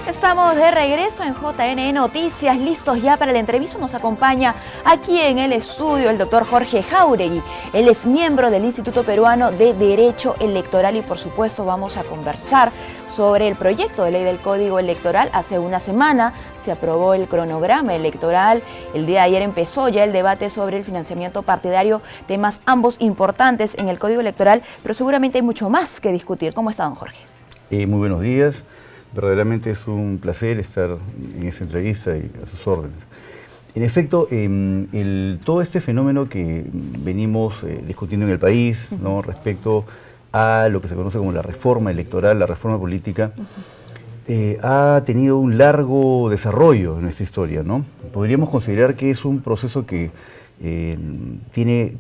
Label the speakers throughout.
Speaker 1: Estamos de regreso en JNE Noticias, listos ya para la entrevista. Nos acompaña aquí en el estudio el doctor Jorge Jáuregui. Él es miembro del Instituto Peruano de Derecho Electoral y por supuesto vamos a conversar sobre el proyecto de ley del Código Electoral. Hace una semana se aprobó el cronograma electoral. El día de ayer empezó ya el debate sobre el financiamiento partidario, temas ambos importantes en el Código Electoral, pero seguramente hay mucho más que discutir. ¿Cómo está, don Jorge?
Speaker 2: Muy buenos días. Verdaderamente es un placer estar en esta entrevista y a sus órdenes. En efecto, todo este fenómeno que venimos discutiendo en el país, ¿no?, respecto a lo que se conoce como la reforma electoral, la reforma política, ha tenido un largo desarrollo en nuestra historia, ¿no? Podríamos considerar que es un proceso que tiene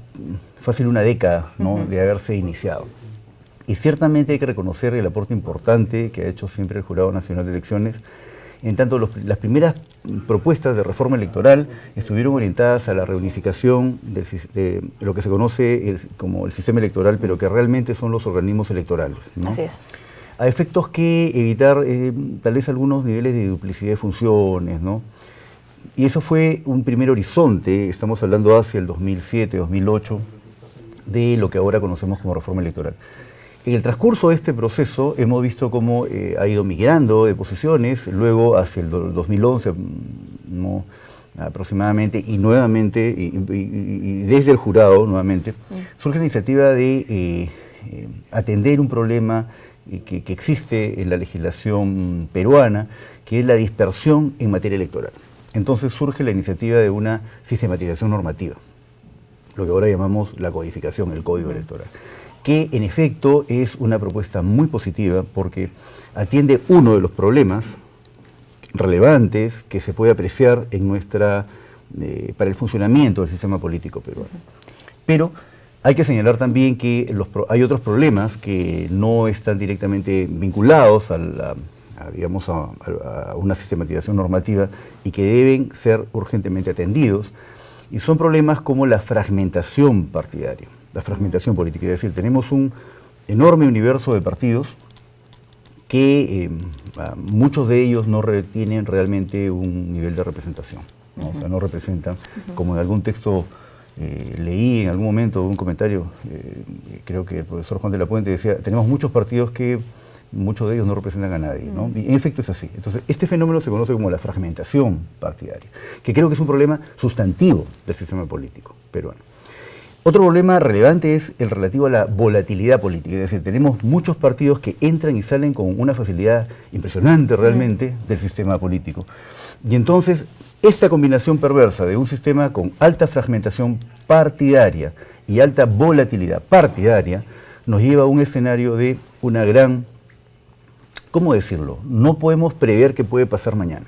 Speaker 2: fácil una década, ¿no?, de haberse iniciado. Y ciertamente hay que reconocer el aporte importante que ha hecho siempre el Jurado Nacional de Elecciones, en tanto las primeras propuestas de reforma electoral estuvieron orientadas a la reunificación de lo que se conoce como el sistema electoral, pero que realmente son los organismos electorales, ¿no?
Speaker 1: Así es.
Speaker 2: A efectos que evitar tal vez algunos niveles de duplicidad de funciones, ¿no? Y eso fue un primer horizonte, estamos hablando hacia el 2007, 2008, de lo que ahora conocemos como reforma electoral. En el transcurso de este proceso hemos visto cómo ha ido migrando de posiciones, luego hacia el 2011 ¿no?, aproximadamente, y nuevamente, y desde el jurado nuevamente, surge la iniciativa de atender un problema que existe en la legislación peruana, que es la dispersión en materia electoral. Entonces surge la iniciativa de una sistematización normativa, lo que ahora llamamos la codificación, el Código Electoral, que en efecto es una propuesta muy positiva porque atiende uno de los problemas relevantes que se puede apreciar en para el funcionamiento del sistema político peruano. Pero hay que señalar también que hay otros problemas que no están directamente vinculados a una sistematización normativa y que deben ser urgentemente atendidos, y son problemas como la fragmentación partidaria, la fragmentación política. Es decir, tenemos un enorme universo de partidos que muchos de ellos no tienen realmente un nivel de representación, ¿no? O sea, no representan, como en algún texto leí en algún momento, un comentario, creo que el profesor Juan de la Puente decía, tenemos muchos partidos que muchos de ellos no representan a nadie, ¿no? Y en efecto es así. Entonces, este fenómeno se conoce como la fragmentación partidaria, que creo que es un problema sustantivo del sistema político peruano. Otro problema relevante es el relativo a la volatilidad política, es decir, tenemos muchos partidos que entran y salen con una facilidad impresionante realmente del sistema político. Y entonces, esta combinación perversa de un sistema con alta fragmentación partidaria y alta volatilidad partidaria nos lleva a un escenario de una gran, ¿cómo decirlo? No podemos prever qué puede pasar mañana.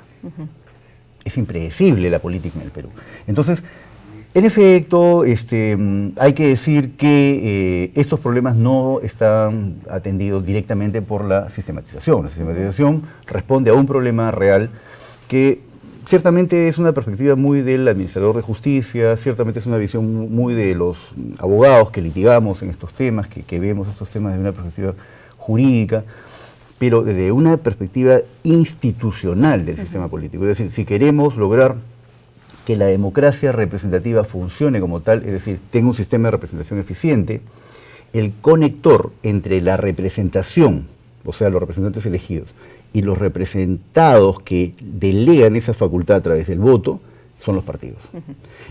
Speaker 2: Es impredecible la política en el Perú. Entonces, en efecto, hay que decir que estos problemas no están atendidos directamente por la sistematización. La sistematización responde a un problema real que ciertamente es una perspectiva muy del administrador de justicia, ciertamente es una visión muy de los abogados que litigamos en estos temas, que vemos estos temas desde una perspectiva jurídica, pero desde una perspectiva institucional del sistema político. Es decir, si queremos lograr que la democracia representativa funcione como tal, es decir, tenga un sistema de representación eficiente, el conector entre la representación, o sea, los representantes elegidos, y los representados que delegan esa facultad a través del voto, son los partidos.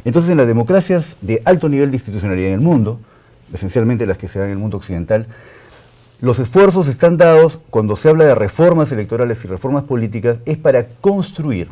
Speaker 2: Entonces, en las democracias de alto nivel de institucionalidad en el mundo, esencialmente las que se dan en el mundo occidental, los esfuerzos están dados, cuando se habla de reformas electorales y reformas políticas, es para construir,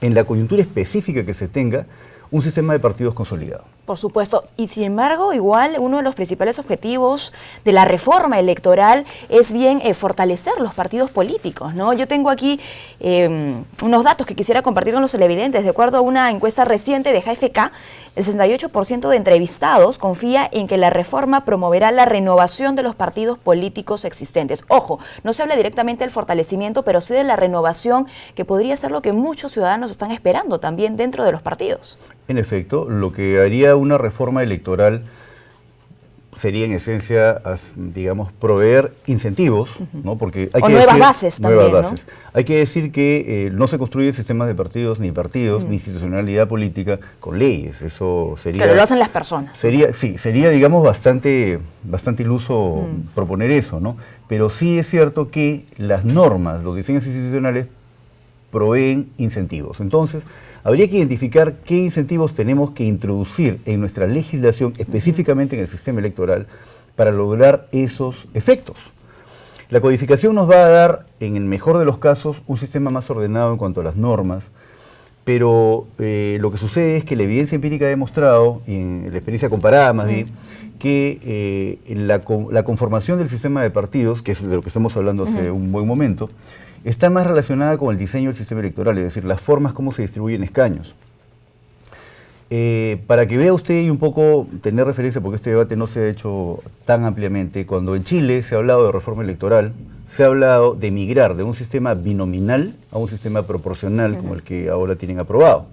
Speaker 2: en la coyuntura específica que se tenga, un sistema de partidos consolidado.
Speaker 1: Por supuesto, y sin embargo, igual uno de los principales objetivos de la reforma electoral es bien fortalecer los partidos políticos, ¿no? Yo tengo aquí unos datos que quisiera compartir con los televidentes. De acuerdo a una encuesta reciente de GfK, el 68% de entrevistados confía en que la reforma promoverá la renovación de los partidos políticos existentes. Ojo, no se habla directamente del fortalecimiento, pero sí de la renovación, que podría ser lo que muchos ciudadanos están esperando también dentro de los partidos.
Speaker 2: En efecto, lo que haría una reforma electoral sería en esencia, digamos, proveer incentivos, ¿no? Porque hay
Speaker 1: o
Speaker 2: que
Speaker 1: nuevas
Speaker 2: decir,
Speaker 1: bases también,
Speaker 2: nuevas bases.
Speaker 1: ¿no?
Speaker 2: Hay que decir que no se construyen sistemas de partidos, ni institucionalidad política con leyes. Eso sería...
Speaker 1: Pero lo hacen las personas.
Speaker 2: Sería, digamos, bastante iluso proponer eso, ¿no? Pero sí es cierto que las normas, los diseños institucionales proveen incentivos. Entonces, habría que identificar qué incentivos tenemos que introducir en nuestra legislación, específicamente en el sistema electoral, para lograr esos efectos. La codificación nos va a dar, en el mejor de los casos, un sistema más ordenado en cuanto a las normas, pero lo que sucede es que la evidencia empírica ha demostrado, y en la experiencia comparada más bien, que la conformación del sistema de partidos, que es de lo que estamos hablando hace un buen momento, está más relacionada con el diseño del sistema electoral, es decir, las formas como se distribuyen escaños. Para que vea usted y un poco tener referencia, porque este debate no se ha hecho tan ampliamente, cuando en Chile se ha hablado de reforma electoral, se ha hablado de migrar de un sistema binominal a un sistema proporcional como el que ahora tienen aprobado.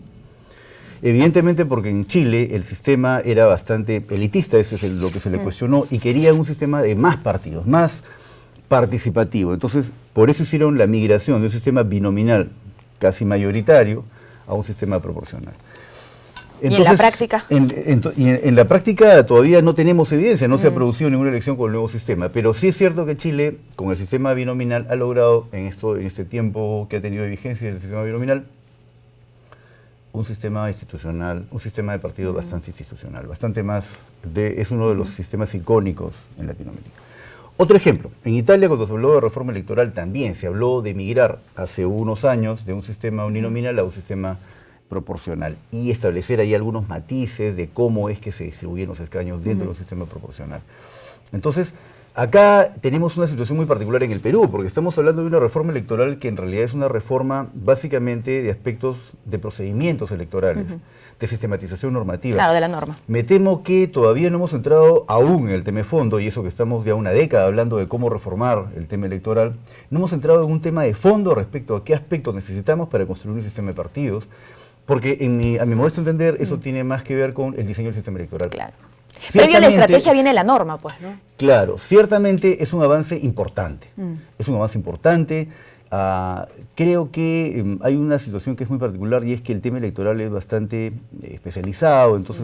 Speaker 2: Evidentemente porque en Chile el sistema era bastante elitista, eso es lo que se le cuestionó, y querían un sistema de más partidos, más participativo. Entonces, por eso hicieron la migración de un sistema binominal casi mayoritario a un sistema proporcional.
Speaker 1: Entonces, ¿y en la práctica?
Speaker 2: En la práctica todavía no tenemos evidencia, no se ha producido ninguna elección con el nuevo sistema, pero sí es cierto que Chile, con el sistema binominal, ha logrado, en este tiempo que ha tenido de vigencia el sistema binominal, un sistema institucional, un sistema de partido bastante institucional, es uno de los sistemas icónicos en Latinoamérica. Otro ejemplo, en Italia cuando se habló de reforma electoral también se habló de migrar hace unos años de un sistema uninominal a un sistema proporcional y establecer ahí algunos matices de cómo es que se distribuyen los escaños dentro del sistema proporcional. Entonces, acá tenemos una situación muy particular en el Perú, porque estamos hablando de una reforma electoral que en realidad es una reforma básicamente de aspectos de procedimientos electorales, de sistematización normativa.
Speaker 1: Claro, de la norma.
Speaker 2: Me temo que todavía no hemos entrado aún en el tema de fondo, y eso que estamos ya una década hablando de cómo reformar el tema electoral, no hemos entrado en un tema de fondo respecto a qué aspectos necesitamos para construir un sistema de partidos, porque a mi modesto entender eso tiene más que ver con el diseño del sistema electoral.
Speaker 1: Claro. Previo a la estrategia viene la norma, pues, ¿no?
Speaker 2: Claro, ciertamente es un avance importante. Es un avance importante. Creo que hay una situación que es muy particular y es que el tema electoral es bastante especializado, entonces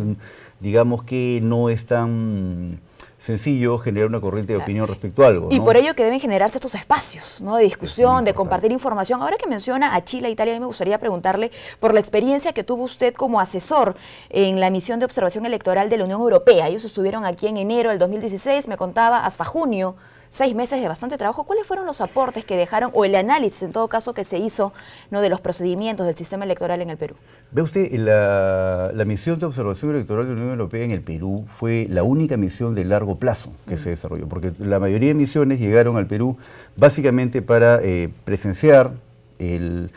Speaker 2: digamos que no es tan sencillo generar una corriente de opinión respecto a algo, ¿no?
Speaker 1: Y por ello que deben generarse estos espacios, ¿no?, de discusión, de compartir información. Ahora que menciona a Chile e Italia, a mí me gustaría preguntarle por la experiencia que tuvo usted como asesor en la misión de observación electoral de la Unión Europea. Ellos estuvieron aquí en enero del 2016, me contaba, hasta junio, 6 meses de bastante trabajo. ¿Cuáles fueron los aportes que dejaron, o el análisis en todo caso que se hizo, ¿no?, de los procedimientos del sistema electoral en el Perú?
Speaker 2: Ve usted, la misión de observación electoral de la Unión Europea en el Perú fue la única misión de largo plazo que se desarrolló, porque la mayoría de misiones llegaron al Perú básicamente para presenciar el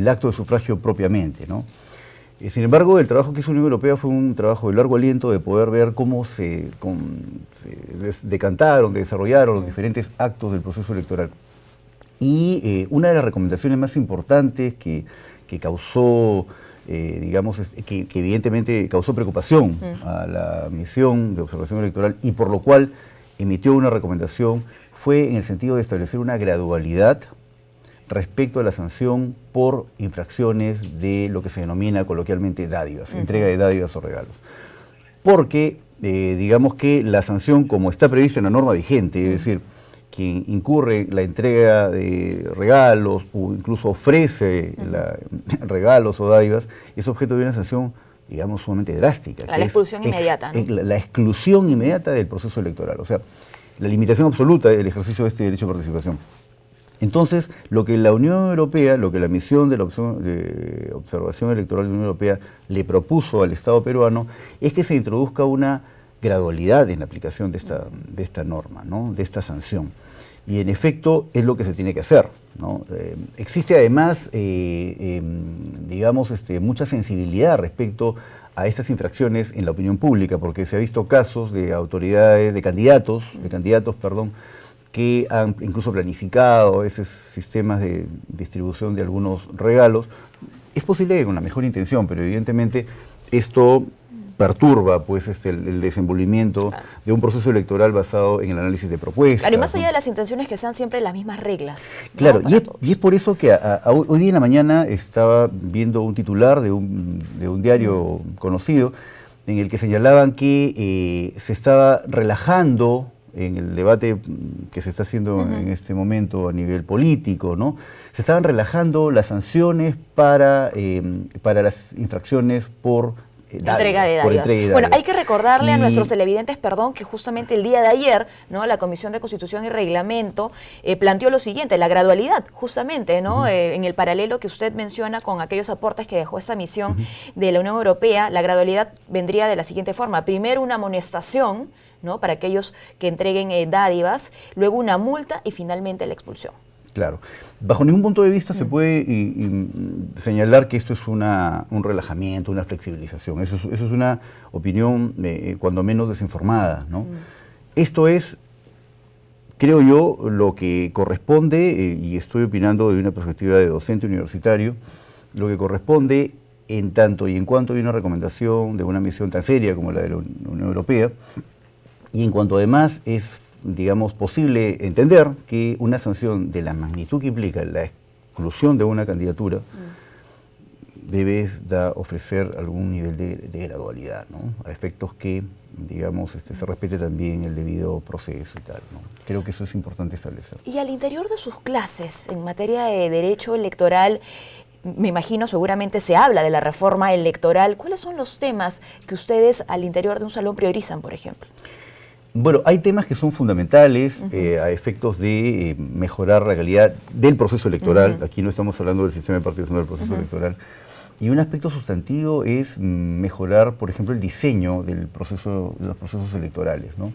Speaker 2: acto de sufragio propiamente, ¿no? Sin embargo, el trabajo que hizo la Unión Europea fue un trabajo de largo aliento de poder ver cómo se decantaron, desarrollaron los diferentes actos del proceso electoral. Y una de las recomendaciones más importantes que causó, digamos, que evidentemente causó preocupación a la misión de observación electoral y por lo cual emitió una recomendación, fue en el sentido de establecer una gradualidad respecto a la sanción por infracciones de lo que se denomina coloquialmente dádivas, entrega de dádivas o regalos. Porque, digamos que la sanción, como está prevista en la norma vigente, es decir, quien incurre la entrega de regalos o incluso ofrece regalos o dádivas, es objeto de una sanción, digamos, sumamente drástica.
Speaker 1: La expulsión inmediata, ¿no?
Speaker 2: La exclusión inmediata del proceso electoral, o sea, la limitación absoluta del ejercicio de este derecho de participación. Entonces, lo que la Unión Europea, lo que la misión de observación electoral de la Unión Europea le propuso al Estado peruano es que se introduzca una gradualidad en la aplicación de esta norma, ¿no? De esta sanción. Y en efecto es lo que se tiene que hacer, ¿no? Existe además, digamos, mucha sensibilidad respecto a estas infracciones en la opinión pública, porque se ha visto casos de autoridades, de candidatos, que han incluso planificado esos sistemas de distribución de algunos regalos. Es posible con una mejor intención, pero evidentemente esto perturba pues el desenvolvimiento de un proceso electoral basado en el análisis de propuestas.
Speaker 1: Claro, y más allá de las intenciones que sean siempre las mismas reglas.
Speaker 2: Claro,
Speaker 1: ¿no?
Speaker 2: y es por eso que hoy día en la mañana estaba viendo un titular de un diario conocido en el que señalaban que se estaba relajando en el debate que se está haciendo en este momento a nivel político, ¿no? Se estaban relajando las sanciones para las infracciones por
Speaker 1: entrega de dádivas. Bueno, hay que recordarle a nuestros televidentes, que justamente el día de ayer, ¿no?, la Comisión de Constitución y Reglamento planteó lo siguiente, la gradualidad, justamente, ¿no? En el paralelo que usted menciona con aquellos aportes que dejó esta misión de la Unión Europea, la gradualidad vendría de la siguiente forma. Primero una amonestación, ¿no?, para aquellos que entreguen dádivas, luego una multa y finalmente la expulsión.
Speaker 2: Claro. Bajo ningún punto de vista se puede señalar que esto es un relajamiento, una flexibilización. Eso es una opinión, cuando menos desinformada, ¿no? Esto es, creo yo, lo que corresponde, y estoy opinando de una perspectiva de docente universitario, lo que corresponde en tanto y en cuanto hay una recomendación de una misión tan seria como la de la Unión Europea, y en cuanto además es, digamos, posible entender que una sanción de la magnitud que implica la exclusión de una candidatura debes ofrecer algún nivel de gradualidad, ¿no? A efectos que, digamos, se respete también el debido proceso y tal, ¿no? Creo que eso es importante establecer.
Speaker 1: Y al interior de sus clases, en materia de derecho electoral, me imagino seguramente se habla de la reforma electoral. ¿Cuáles son los temas que ustedes al interior de un salón priorizan, por ejemplo?
Speaker 2: Bueno, hay temas que son fundamentales a efectos de mejorar la calidad del proceso electoral. Aquí no estamos hablando del sistema de partidos, sino del proceso electoral. Y un aspecto sustantivo es mejorar, por ejemplo, el diseño de los procesos electorales, ¿no?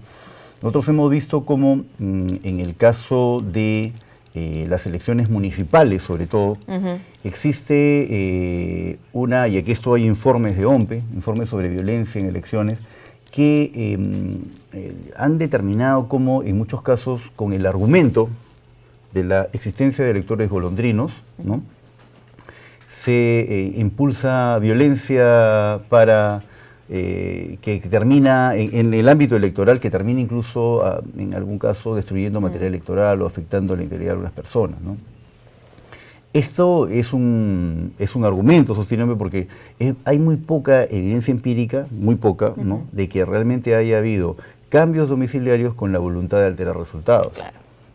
Speaker 2: Nosotros hemos visto cómo en el caso de las elecciones municipales, sobre todo, existe y aquí hay informes de OMPE, informes sobre violencia en elecciones, que han determinado cómo, en muchos casos, con el argumento de la existencia de electores golondrinos, ¿no?, se impulsa violencia para que termina en el ámbito electoral, que termina incluso, en algún caso, destruyendo material electoral o afectando la integridad de algunas personas, ¿no? Esto es un argumento sostenible porque hay muy poca evidencia empírica, muy poca, ¿no?, de que realmente haya habido cambios domiciliarios con la voluntad de alterar resultados,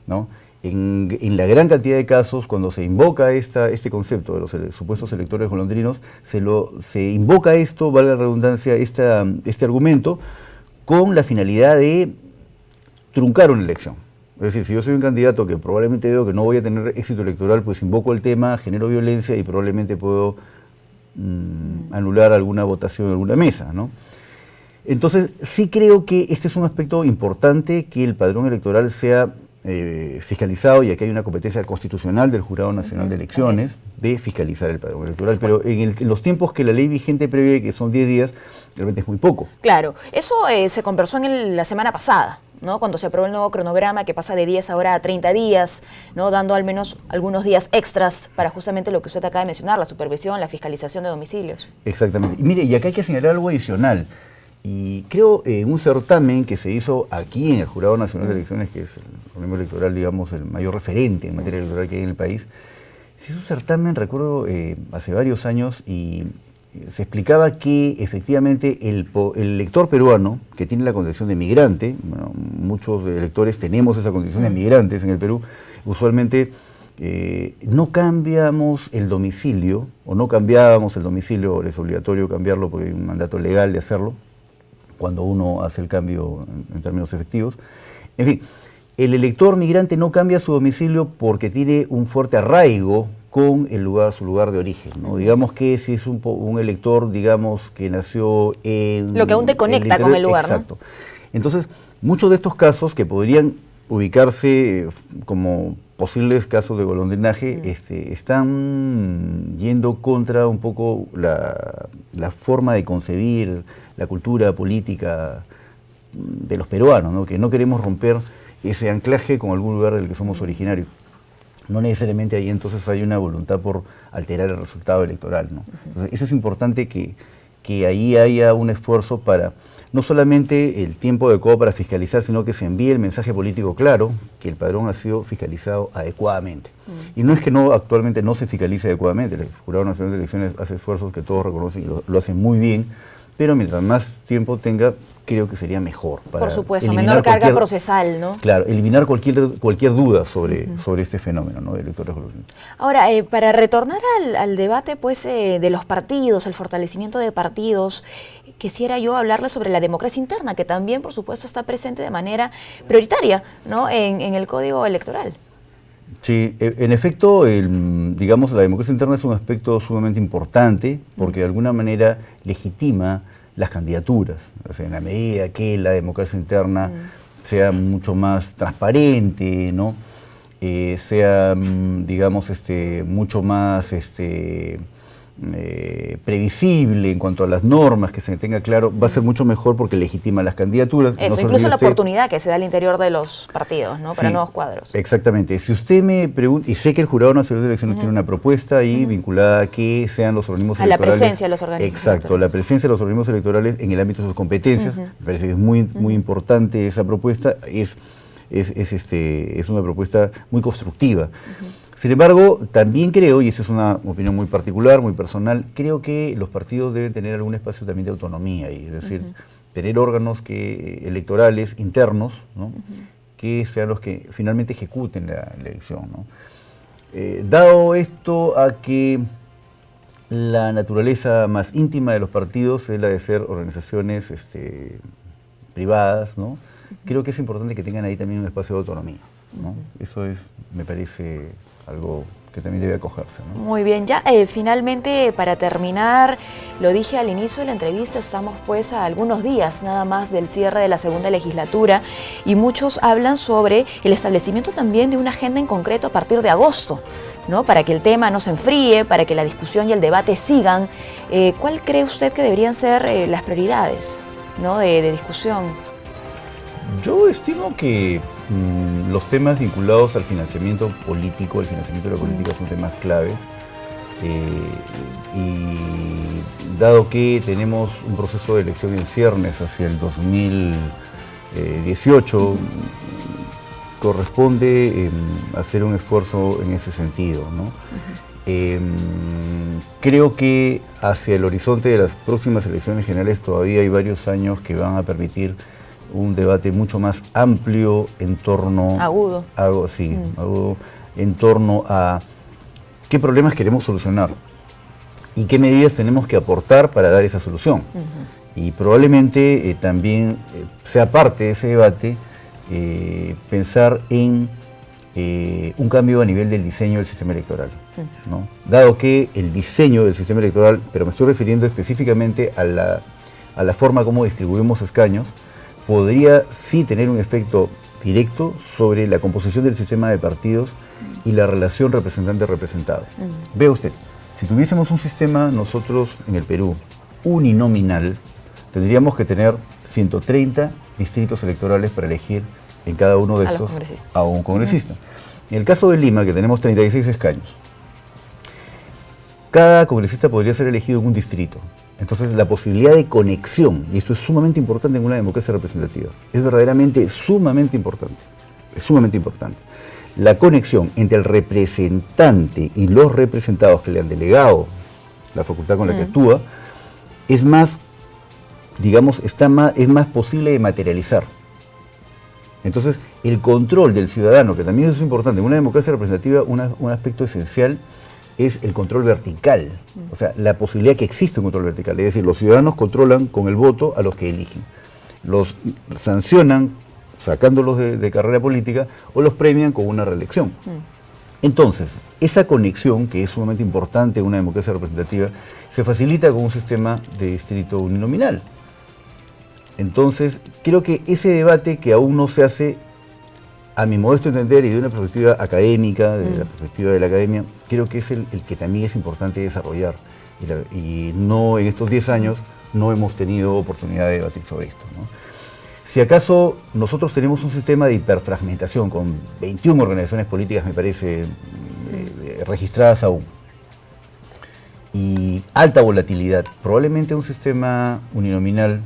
Speaker 2: ¿no? En la gran cantidad de casos, cuando se invoca este concepto de los supuestos electores golondrinos, se invoca esto, valga la redundancia, este argumento, con la finalidad de truncar una elección. Es decir, si yo soy un candidato que probablemente veo que no voy a tener éxito electoral, pues invoco el tema, genero violencia y probablemente puedo anular alguna votación en alguna mesa, ¿no? Entonces, sí creo que este es un aspecto importante, que el padrón electoral sea fiscalizado, y aquí hay una competencia constitucional del Jurado Nacional de Elecciones de fiscalizar el padrón electoral, pero en los tiempos que la ley vigente prevé, que son 10 días, realmente es muy poco.
Speaker 1: Claro, eso se conversó en la semana pasada, ¿no?, cuando se aprobó el nuevo cronograma que pasa de 10 ahora a 30 días, ¿no?, dando al menos algunos días extras para justamente lo que usted acaba de mencionar, la supervisión, la fiscalización de domicilios.
Speaker 2: Exactamente. Y mire, y acá hay que señalar algo adicional. Y creo en un certamen que se hizo aquí en el Jurado Nacional de Elecciones, que es el organismo electoral, digamos, el mayor referente en materia electoral que hay en el país, se hizo un certamen, recuerdo, hace varios años, y se explicaba que efectivamente el elector peruano, que tiene la condición de migrante, bueno, muchos electores tenemos esa condición de migrantes en el Perú, usualmente no cambiamos el domicilio, o no cambiábamos el domicilio, es obligatorio cambiarlo porque hay un mandato legal de hacerlo, cuando uno hace el cambio en términos efectivos. En fin, El elector migrante no cambia su domicilio porque tiene un fuerte arraigo con su lugar de origen, ¿no? Digamos que si es un elector, digamos, que nació en...
Speaker 1: Lo que aún te conecta con el lugar,
Speaker 2: exacto. ¿No? Entonces, muchos de estos casos que podrían ubicarse como posibles casos de golondrinaje, están yendo contra un poco la forma de concebir la cultura política de los peruanos, ¿no? Que no queremos romper ese anclaje con algún lugar del que somos originarios. No necesariamente ahí entonces hay una voluntad por alterar el resultado electoral, ¿no? Entonces, eso es importante que ahí haya un esfuerzo para no solamente el tiempo adecuado para fiscalizar, sino que se envíe el mensaje político claro que el padrón ha sido fiscalizado adecuadamente. Y no es que actualmente no se fiscalice adecuadamente, el Jurado Nacional de Elecciones hace esfuerzos que todos reconocen y lo hacen muy bien, pero mientras más tiempo tenga, creo que sería mejor.
Speaker 1: Por supuesto, menor carga procesal, ¿no?
Speaker 2: Claro, eliminar cualquier duda sobre este fenómeno, ¿no?, de electores.
Speaker 1: Ahora, para retornar al debate pues, de los partidos, el fortalecimiento de partidos, quisiera yo hablarles sobre la democracia interna, que también, por supuesto, está presente de manera prioritaria, ¿no?, en el Código Electoral.
Speaker 2: Sí, en efecto, digamos, la democracia interna es un aspecto sumamente importante porque de alguna manera legitima las candidaturas, o sea, en la medida que la democracia interna sea mucho más transparente, ¿no? Sea, digamos, mucho más previsible en cuanto a las normas, que se tenga claro, va a ser mucho mejor porque legitima las candidaturas.
Speaker 1: Eso, no incluso la oportunidad que se da al interior de los partidos, ¿no?, para nuevos cuadros.
Speaker 2: Exactamente. Si usted me pregunta, y sé que el Jurado Nacional de Elecciones tiene una propuesta ahí vinculada a que sean los organismos electorales.
Speaker 1: A la presencia de los organismos
Speaker 2: electorales. La presencia de los organismos electorales en el ámbito de sus competencias. Me parece que es muy importante esa propuesta, es una propuesta muy constructiva. Sin embargo, también creo, y esa es una opinión muy particular, muy personal, creo que los partidos deben tener algún espacio también de autonomía, es decir, tener órganos electorales internos, ¿no?, que sean los que finalmente ejecuten la elección, ¿no? Dado esto a que la naturaleza más íntima de los partidos es la de ser organizaciones privadas, ¿no?, creo que es importante que tengan ahí también un espacio de autonomía, ¿no? Eso me parece algo que también debe acogerse, ¿no?
Speaker 1: Muy bien, ya finalmente para terminar, lo dije al inicio de la entrevista, estamos pues a algunos días nada más del cierre de la segunda legislatura y muchos hablan sobre el establecimiento también de una agenda en concreto a partir de agosto, ¿no?, para que el tema no se enfríe, para que la discusión y el debate sigan. ¿Cuál cree usted que deberían ser las prioridades, ¿no?, de discusión?
Speaker 2: Yo estimo que los temas vinculados al financiamiento político, el financiamiento de la política son temas claves, y dado que tenemos un proceso de elección en ciernes hacia el 2018, corresponde hacer un esfuerzo en ese sentido, ¿no? Creo que hacia el horizonte de las próximas elecciones generales todavía hay varios años que van a permitir un debate mucho más amplio en torno...
Speaker 1: Agudo,
Speaker 2: en torno a qué problemas queremos solucionar y qué medidas tenemos que aportar para dar esa solución. Y probablemente también sea parte de ese debate pensar en un cambio a nivel del diseño del sistema electoral, ¿no? Dado que el diseño del sistema electoral, pero me estoy refiriendo específicamente a la forma como distribuimos escaños, podría sí tener un efecto directo sobre la composición del sistema de partidos y la relación representante-representado. Vea usted, si tuviésemos un sistema nosotros en el Perú uninominal, tendríamos que tener 130 distritos electorales para elegir en cada uno de estos a un congresista. En el caso de Lima, que tenemos 36 escaños, cada congresista podría ser elegido en un distrito. Entonces la posibilidad de conexión, y esto es sumamente importante en una democracia representativa, es verdaderamente sumamente importante, La conexión entre el representante y los representados que le han delegado la facultad con la que actúa, es más, digamos, es más posible de materializar. Entonces, el control del ciudadano, que también es importante, en una democracia representativa un aspecto esencial es el control vertical, o sea, la posibilidad que existe un control vertical, es decir, los ciudadanos controlan con el voto a los que eligen, los sancionan sacándolos de carrera política, o los premian con una reelección. Entonces, esa conexión, que es sumamente importante en una democracia representativa, se facilita con un sistema de distrito uninominal. Entonces, creo que ese debate que aún no se hace, a mi modesto entender y de una perspectiva académica, de la perspectiva de la academia, creo que es el que también es importante desarrollar. Y no, en estos 10 años no hemos tenido oportunidad de debatir sobre esto, ¿no? Si acaso nosotros tenemos un sistema de hiperfragmentación con 21 organizaciones políticas, me parece, registradas aún, y alta volatilidad, probablemente un sistema uninominal,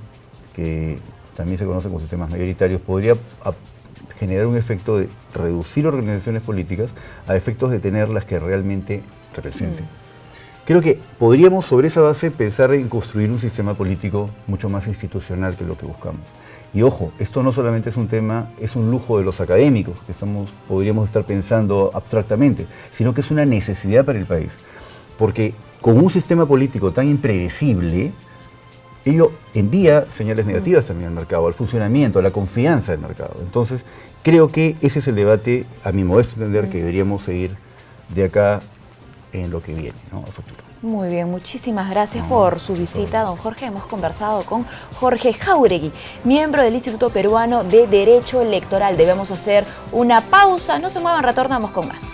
Speaker 2: que también se conoce como sistemas mayoritarios, podría generar un efecto de reducir organizaciones políticas a efectos de tener las que realmente representen. Creo que podríamos sobre esa base pensar en construir un sistema político mucho más institucional que lo que buscamos. Y ojo, esto no solamente es un tema, es un lujo de los académicos, que podríamos estar pensando abstractamente, sino que es una necesidad para el país. Porque con un sistema político tan impredecible, ello envía señales negativas también al mercado, al funcionamiento, a la confianza del mercado. Entonces, creo que ese es el debate, a mi modesto entender, que deberíamos seguir de acá en lo que viene, ¿no? A futuro.
Speaker 1: Muy bien, muchísimas gracias por su visita, don Jorge. Hemos conversado con Jorge Jáuregui, miembro del Instituto Peruano de Derecho Electoral. Debemos hacer una pausa, no se muevan, retornamos con más.